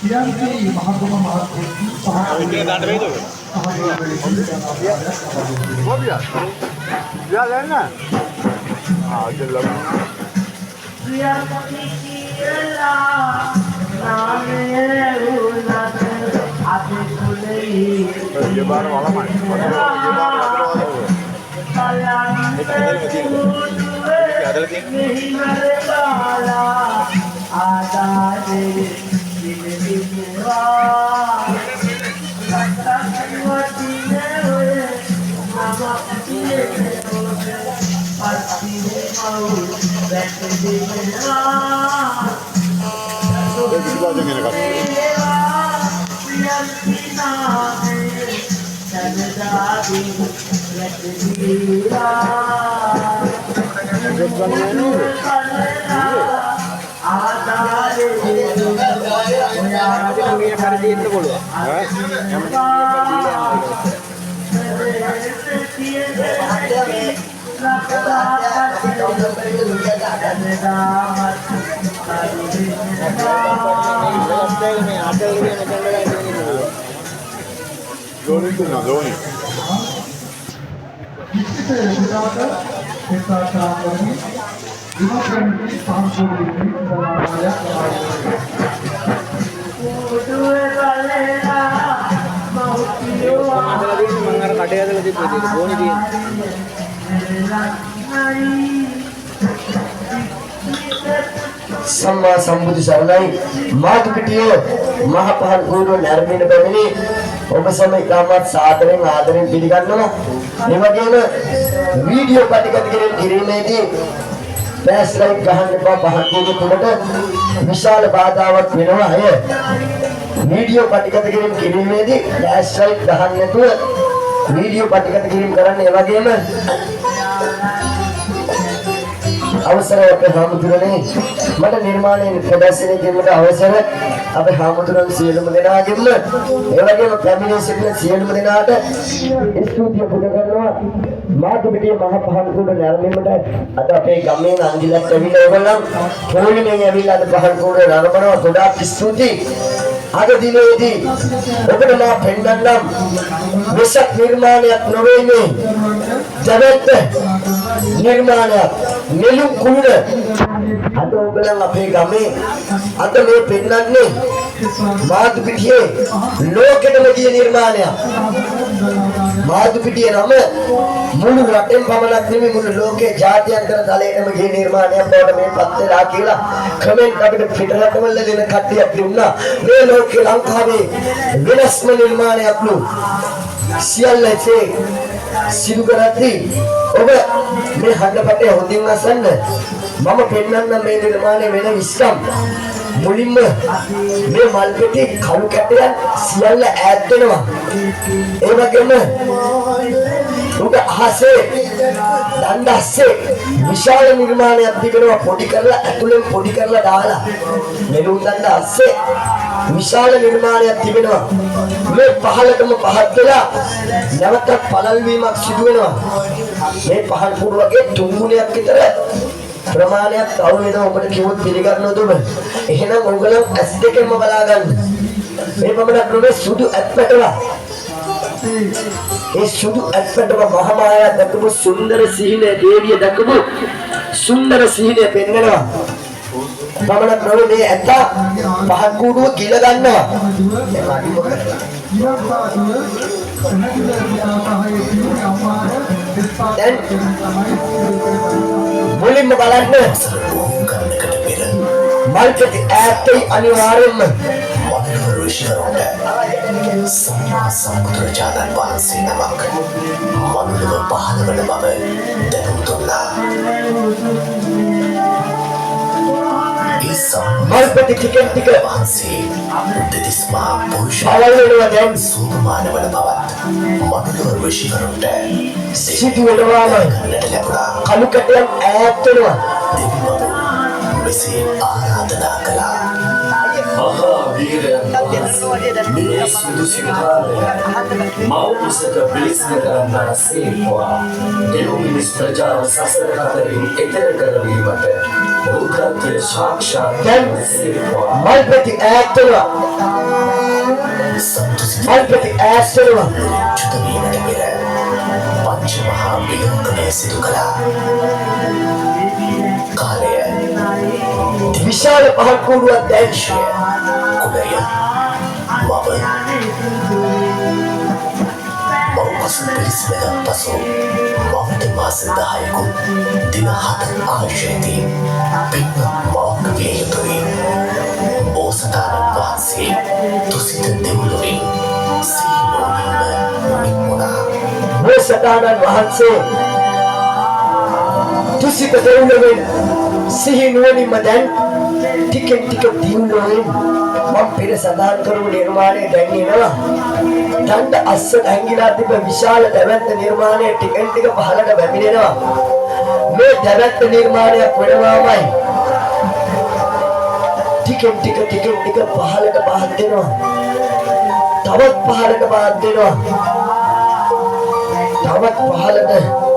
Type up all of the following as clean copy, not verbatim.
Yang Mahatma Sama Sambuddha Saranai Madu Kitiyo Mahapahan Guru Narmina Bamini Obasama Ikamat Sadharing Adharing Pidiganno Nimagena Video Patikakirin Kirimedi Best like Gahanapa Pahan Guru Pumata Vishal Badawat Vinova here Video Patikakirin Kirimedi Best like Gahanapa Video Patikakirin Karan Evagena අවසරය අපේ හාමුදුරනේ මට නිර්මාණයෙන් ප්‍රදර්ශනය කිරීමට අවසර අපේ හාමුදුරන් සියලුම දෙනාගෙන්ම ඒ වගේම පැමිණ සිටින සියලුම දෙනාට ස්තුතිය පුද කරනවා මාතුපිටිය මහ පහන්කුඩ නැරඹීමට අද අපේ ගමේ නංගිලත් ඇවිල්ලා ඒගොල්ලන් පොලිමෙන් ඇවිල්ලා අද පහන්කුඩ නරඹනවා ගොඩාක් ස්තුතියි අද දිනේදී ඔබට මා පෙන්වන්නම් වෙසක් නිර්මාණයක් නොවේ මේ ජගත් නිර්මාණයක් නෙළුම් කුණ අද ඔබලන් අපේ ගමේ අද මේ පෙන්වන්නේ මාතුපිටියේ ලෝකෙටම ගිය නිර්මාණයක් මාතුපිටියේ නම මුළු රටෙන් පමණක් නෙමෙයි මුළු ලෝකේ ජාත්‍යන්තර තලයටම ගිය නිර්මාණයක් බවට මේ පත් වෙලා කියලා කමෙන්ට් අපිට පිටරටවල දෙන කට්ටියක් දුන්නා මේ ලෝකේ ලංකාවේ වෙනස්ම නිර්මාණයක්ලු සියල්ලසේ සිදු කරද්දී ඔබ මේ හදපතේ හොඳින් අසන්න මම පෙන්වන්න මේ නිර්මාණය වෙන විස්කම් මුලින්ම මේ මල් පෙටි කළු කැටයන් සියල්ල ඈත් වෙනවා ඒ වගේම උඩ අහසේ දණ්ඩස්සේ විශාල නිර්මාණයක් තිබෙනවා පොඩි කරලා ඇතුලෙන් පොඩි කරලා දාලා නෙළුම් දණ්ඩ අස්සේ විශාල නිර්මාණයක් තිබෙනවා මේ පහළටම පහත් වෙලා නැවත පළල් වීමක් සිදු වෙනවා මේ පහල් පුර වගේ 3 ගුණයක් විතර ප්‍රමාණයක් තව වෙනවා ඔබට කිව්වොත් පිළිගන්නවද ඔබ එහෙනම් ඔයගොල්ලෝ ඇස් දෙකෙන්ම බලා ගන්න මේ පමණක් නෙවෙයි සුදු ඇත්පැටලා ඒ සුදු ඇත්පැටව මහමායා දක්වපු සුන්දර සිහිනේ දේවිය දක්වපු සුන්දර සිහිනේ පෙන්වනවා පමණක් නෙවෙයි මේ ඇත්ත පහත් කූඩුව ගිල ගන්නවා දැන් මුලින්ම බලන්න මල්පෙටි ඈතේ අනිවාර්යෙන්ම සම්මා සම්බුදුරජාණන් වහන්සේ නමක් මනුලව පහළ වන බව දැනුම් දුන්නා. මල්පෙටි ටික වහන්සේ දෙතිස්මා පුරුෂයන්ව දැන් සූමාන වන බවත් මනුලව ඍෂිවරුන්ට සිදු වෙනවා ලැබුණා. කණු කැටයන් ඈත් වෙනවා. දෙවිවරු මෙසේ ආරාධනා කළා. මහා වීරයන් මේ සුදුසුතාවය මෞපිසක පිළිසන කරන්නා සේවා දෙව් මිනිස් ප්‍රජාව සසර කතරින් එතර කරවීමට බුද්ධත්වය සාක්ෂාත් දැන් මල්පති ඈත්තුවා මල්පති ඈත්තුවා චුතවීමට පෙර පංච මහා විලෝකනය සිදු කළා. කාලය විශාල පහන් කූඩුවක් දැක්ෂය කුලය මවපස පිළිස්වෙන පසු මවට මාස 10කුත් දින 7 ආශ්‍රයදී පින්වත් මවක් විය යුතුයි. බෝසතාණන් වහන්සේ තුසිත දෙව්ලොවින් සීලෝනින්ම නික්මුණා. බෝසතාණන් වහන්සේ තුසිත දෙව්ලොවින් සිහි නුවණින්ම දැන් ටිකෙන් ටික දියුණුවෙන් මම පෙර සඳහන් කරපු නිර්මාණය දැන් එනවා. දණ්ඩ අස්ස ඇංගිලා තිබ විශාල දැවැන්ත නිර්මාණය ටිකෙන් ටික පහළට වැමිරෙනවා. මේ දැවැන්ත නිර්මාණයක් වෙනවාමයි ටිකෙන් ටික පහළට පහත් වෙනවා. තවත් පහළට පහත් වෙනවා. තවත් පහළට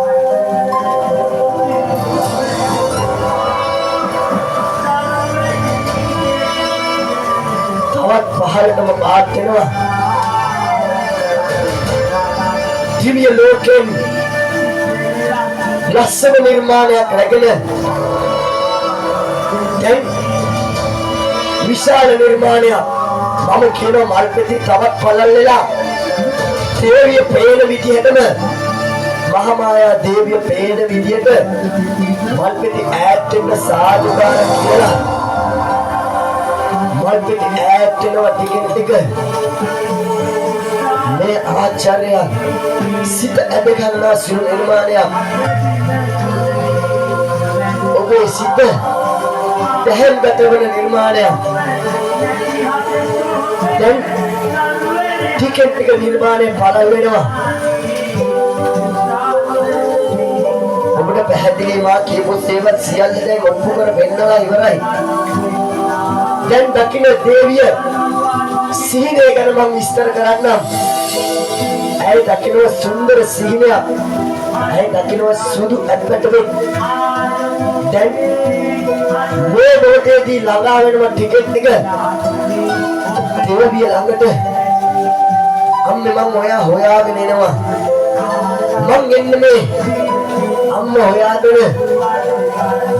පහළටම පාත් වෙනවා. දිව්‍ය ලෝකෙන් ලස්සන නිර්මාණයක් රැගෙන දැන් විශාල නිර්මාණයක් මම කියනවා මල්පති තවත් පළල් වෙලා දේවිය පේන විදිහටම මහාමායා දේවිය පේන විදිහට මල්පති ඈත් වෙන සාදුකාර කියලා මල්පති ඈත් වෙනවා ටිකෙන් ටික. මේ ආචාර්ය සිත ඇද ගන්නා සිරු නිර්මාණයක්. ඔබේ සිත දැහැන්ගත වන නිර්මාණයක්. දැන් ටිකෙන් ටික නිර්මාණය පළල් වෙනවා. ඔබට පැහැදිලි මා කියපු සේවත් සියල්ල දැන් ඔප්පු කර පෙන්නලා ඉවරයි. දැන් දකින්න දේවිය සිහිනය ගැන මම විස්තර කරන්නම්. ඇය දකින්න සුන්දර සිහිනයක්. ඇය දකින්න සුදු ඇත්පැටවෙක්. දැන් මේ මොහොතේදී ළඟා වෙනවා ටිකෙන් ටික දේවිය ළඟට. අම්මේ මම ඔයා හොයාගෙන එනවා. මං එන්නේ මේ අම්මා හොයාගෙන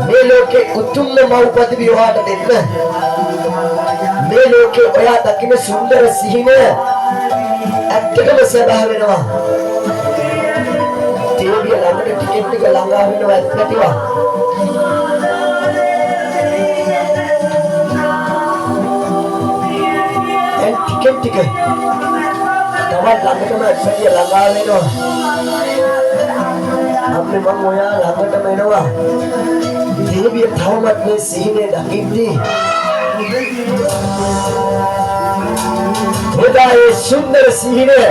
මේ ලෝකේ උතුම්ම මව්පති විවාහට දෙන්න. මේ ලෝකේ ඔයා දකින්න සුන්දර සිහිනය ඇත්තටම සබහ වෙනවා. දේවිය ළඟට ටිකෙන් ටික ළඟා වෙනවා ඇත්තටම. දැන් ටිකෙන් ටික තවත් ළඟටම ඇත්තටිය ළඟා වෙනවා. අපි මම ඔයා ළඟටම එනවා. දේවිය තවමත් මේ සිහිනය දකිද්දී හෘදයේ සුන්දර සිහිනය මේ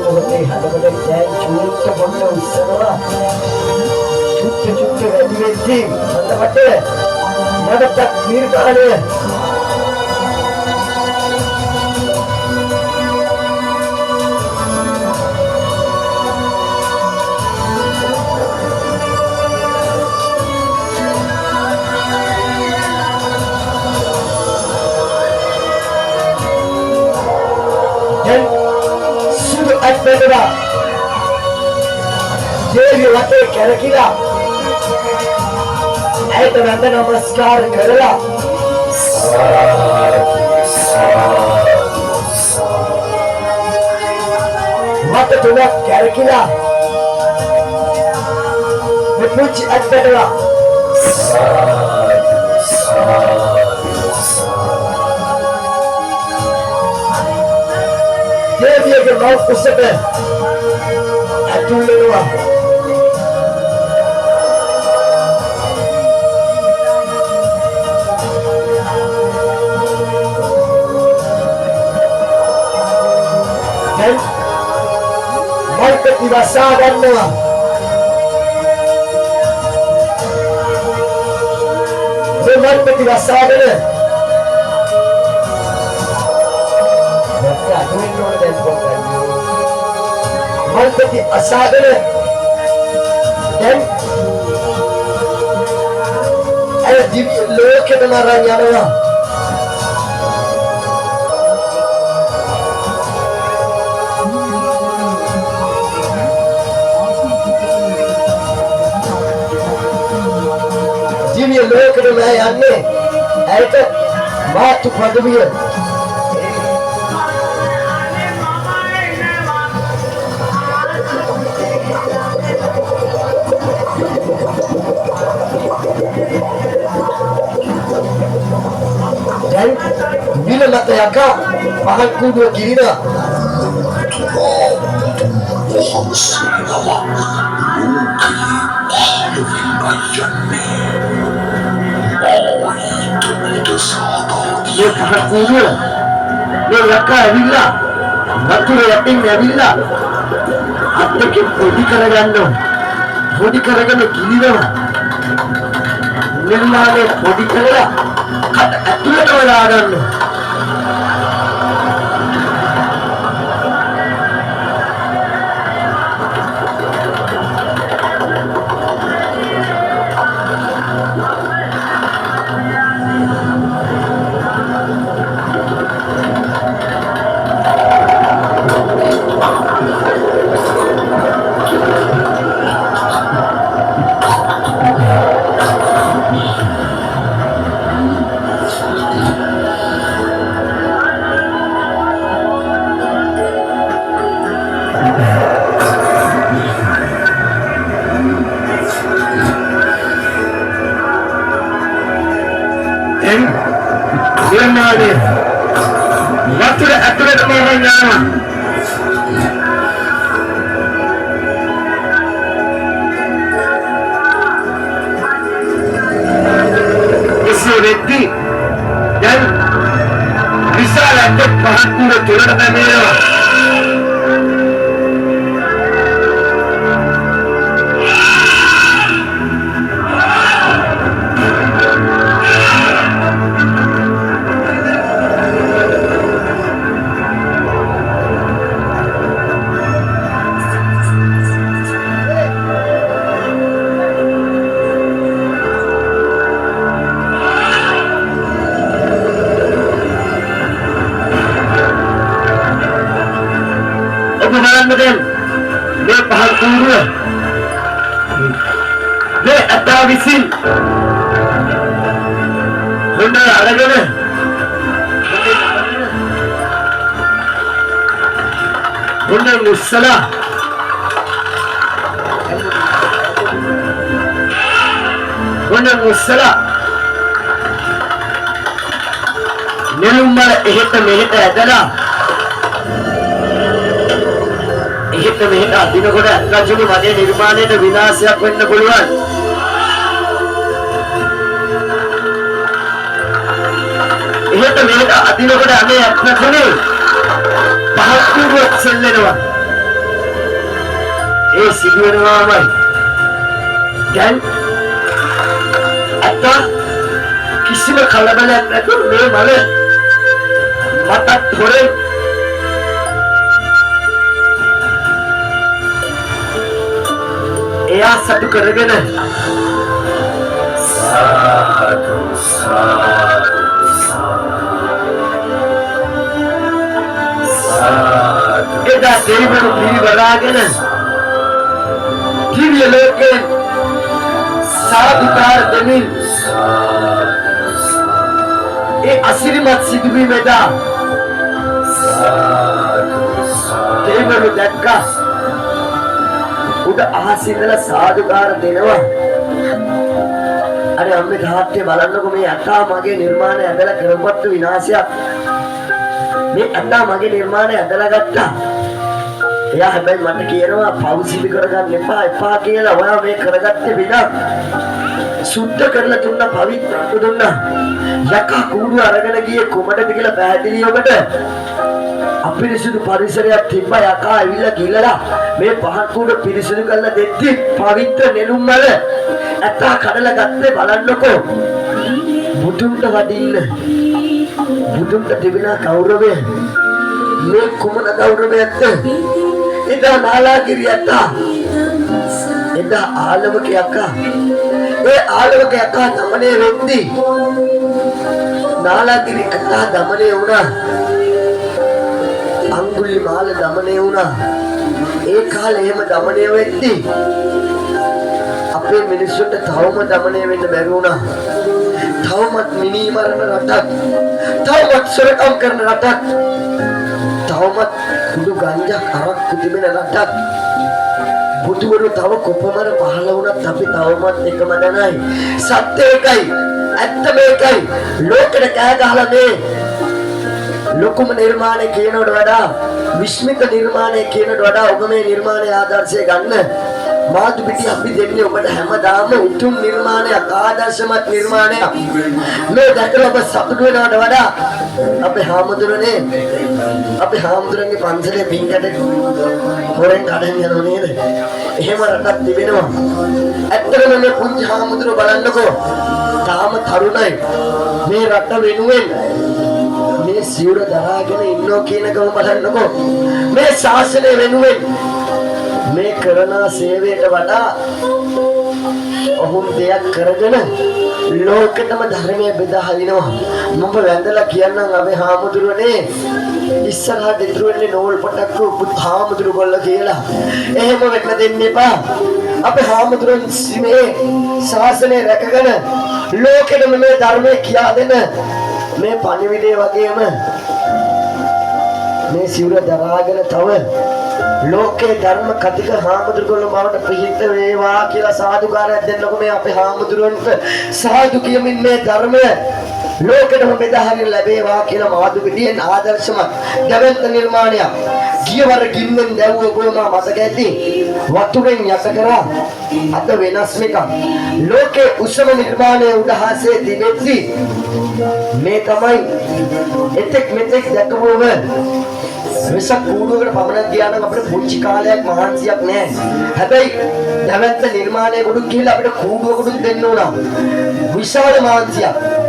මොහොතේ හදවතේ දැන් චුට්ට බොන්න උස්සනවා. චුට්ට වැඩි වෙද්දී මතකට නැවතත් නිර්මාණය ඇත්පැටවා දේවිය වටේ කැරකිලා ඇයට වැඳ නමස්කාර කරලා වට තුනක් කැරකිලා මේ පුංචි ඇත්පැටවා දේවියගේ මව් කුසට ඇතුල් වෙනවා. දැන් මල්පති වසා ගන්නවා. මේ මල්පෙති වස්සාගෙන මල්පෙති අසාගෙන දැන් අය දිව්‍ය ලෝකෙටම අරන් යනවා. දිව්‍ය ලෝකෙටම යන්නේ ඇයට මාතු පදවිය. දැන් විල මත යකා පහන් කුඩුව කිරිනවා. ये पहाड़ कूदे ये लड़का अविल्ला नतुरे यटिंग अविल्ला अत्ते के बॉडी करगन्नो बॉडी करगन्नो किलीना निर्माणे बॉडी करला कट अतुरे करगन्नो व्यक्ति जन विशाल पहाड़ पूरे तुरंत में मैं पहाड़ पूरा मैं अताविसिल होना अलग है होना मुसला होना मुसला नेलुम्मा එහෙට මෙහෙට ඇදලා එහෙට මෙහෙට අදිනකොට රජුගේ මගේ නිර්මාණයට විනාශයක් වෙන්න පුළුවන්. එහෙට මෙහෙට අදිනකොට අනේ අත්නකනේ පහත්කුවක් සෙල්ලෙනවා. ඒ සිදුවෙනවාමයි. දැන් අත කිසිම කලබලයක් නැතුව මේ මල මතක් හොරේ එයා සතු කරගෙන සාදු සාදු සාදු එදා දෙවිවරු පිරිවරාගෙන දිව්‍ය ලෝකේ සාදුකාර දෙමින් ඒ අසිරිමත් සිදුවීමේදා දෙවිවරු දැක්කා උඩ අහසින්දලා සාදුකාර දෙනවා. අර අම්මේ තාත්තේ බලන්නකො මේ අක්කා මගේ නිර්මාණය ඇදලා කරපත්තු විනාශයක්. මේ අක්කා මගේ නිර්මාණය ඇදලා ගත්තා. එයා හැබැයි මට කියනවා පෞසිලි කරගන්න එපා කියලා. ඔයා මේ කරගත්තේ විනා සුද්ධ කරලා දුන්නා පවිත්‍ර දුන්නා. යකා කූඩු අරගෙන ගියේ කොමඩද කියලා පැහැදිලි ඔබට. අපිරිසිදු පරිසරයක් තිබ්බා. යකා ඇවිල්ලා ගිලලා මේ පහන් කුඩ පිරිසිදු කරලා දෙද්දි පවිත්‍ර නෙළුම් මල ඇත්තා කඩලා ගත්තේ බලන්නකෝ. බුදුන්ට වඩින්න බුදුන්ට තිබෙන ගෞරවය මේ කුමන ගෞරවයක්ද? එදා නාලාගිරි අක්කා එදා ආලවක අක්කා ඒ ආලවක අක්කා දමණය වෙද්දී නාලාගිරි අක්කා දමණය වුණා. අඟුලිමාල දමණය වුණා. ඒ කාලේ එහෙම දමණය වෙද්දී අපේ මිනිස්සුන්ට තවම දමණය වෙන්න බැරි වුණා. තවමත් මිනී මරණ රටක්, තවමත් සොරකම් කරන රටක්, තවමත් කුඩු ගංජා අරක්කු තිබෙන රටක්. බුදුවරු තව කොපමණ පහළ වුණත් අපි තවමත් එකම දැනයි. සත්‍ය එකයි, ඇත්ත මේකයි. ලෝකෙට කෑ ගහලා මේ ලොකුම නිර්මාණය කියනවට වඩා, විශ්මිත නිර්මාණය කියනවට වඩා ඔබ මේ නිර්මාණය ආදර්ශය ගන්න. මාතු පිටි අපි දෙන්නේ ඔබට හැමදාම උතුම් නිර්මාණයක්, ආදර්ශමත් නිර්මාණයක්. මේ දැකලා ඔබ සතුටු වෙනවට වඩා අපේ හාමුදුරන්ගේ පන්සලේ පින්කඩ හොරෙන් කඩන් යනවා නේද? එහෙම රටක් තිබෙනවා. ඇත්තටම මේ පුංචි හාමුදුරුවෝ බලන්නකෝ. තාම තරුණයි. මේ රට වෙනුවෙන් මේ සිවුර දරාගෙන ඉන්නෝ කියනකම බලන්නකෝ. මේ ශාසනය වෙනුවෙන් මේ කරන සේවයට වඩා ඔහුන් දෙයක් කරගෙන ලෝකෙටම ධර්මයේ බෙදා හරිනවා. මම වැඳලා කියන්නම් අපේ හාමුදුරුවනේ ඉස්සරහට ඉතුරු වෙන්නේ නෝල් පොටක් හාමුදුරු ගොල්ල කියලා. එහෙම වෙන්න දෙන්න එපා. අපේ හාමුදුරුවන් මේ ශාසනය රැකගෙන ලෝකෙටම මේ ධර්මයේ කියා දෙන මේ පණිවිඩය වගේම මේ සිවුර දරාගෙන තව ලෝකේ ධර්ම කතික හාමුදුරුවෝ බවට පිහිට වේවා කියලා සාදුකාරයක් දෙන්නකො මේ අපේ හාමුදුරුවන්ට සාදු කියමින් මේ ධර්මය ලෝකෙටම බෙදා හරින්න ලැබේවා කියලා මාදු පිටියෙන් ආදර්ශමත් දැවැන්ත නිර්මාණයක්. ගියවර ගින්නෙන් දැවුව කොළමා මතක ඇති වතුරෙන් යට කරා අද වෙනස් එකක්. ලෝකේ උසම නිර්මාණය උදහාසේ තිබෙද්දී මේ තමයි එතෙක් මෙතෙක් දැකපුවම වෙසක් කූඩුවකට පමණක් ගියා නම් අපිට පුංචි කාලයක් මහන්සියක් නැහැ. හැබැයි දැවැන්ත නිර්මාණය ගොඩක් ගිහිල්ලා අපිට කූඩුවකට දෙන්න ඕන. විශාල මහන්සියක්.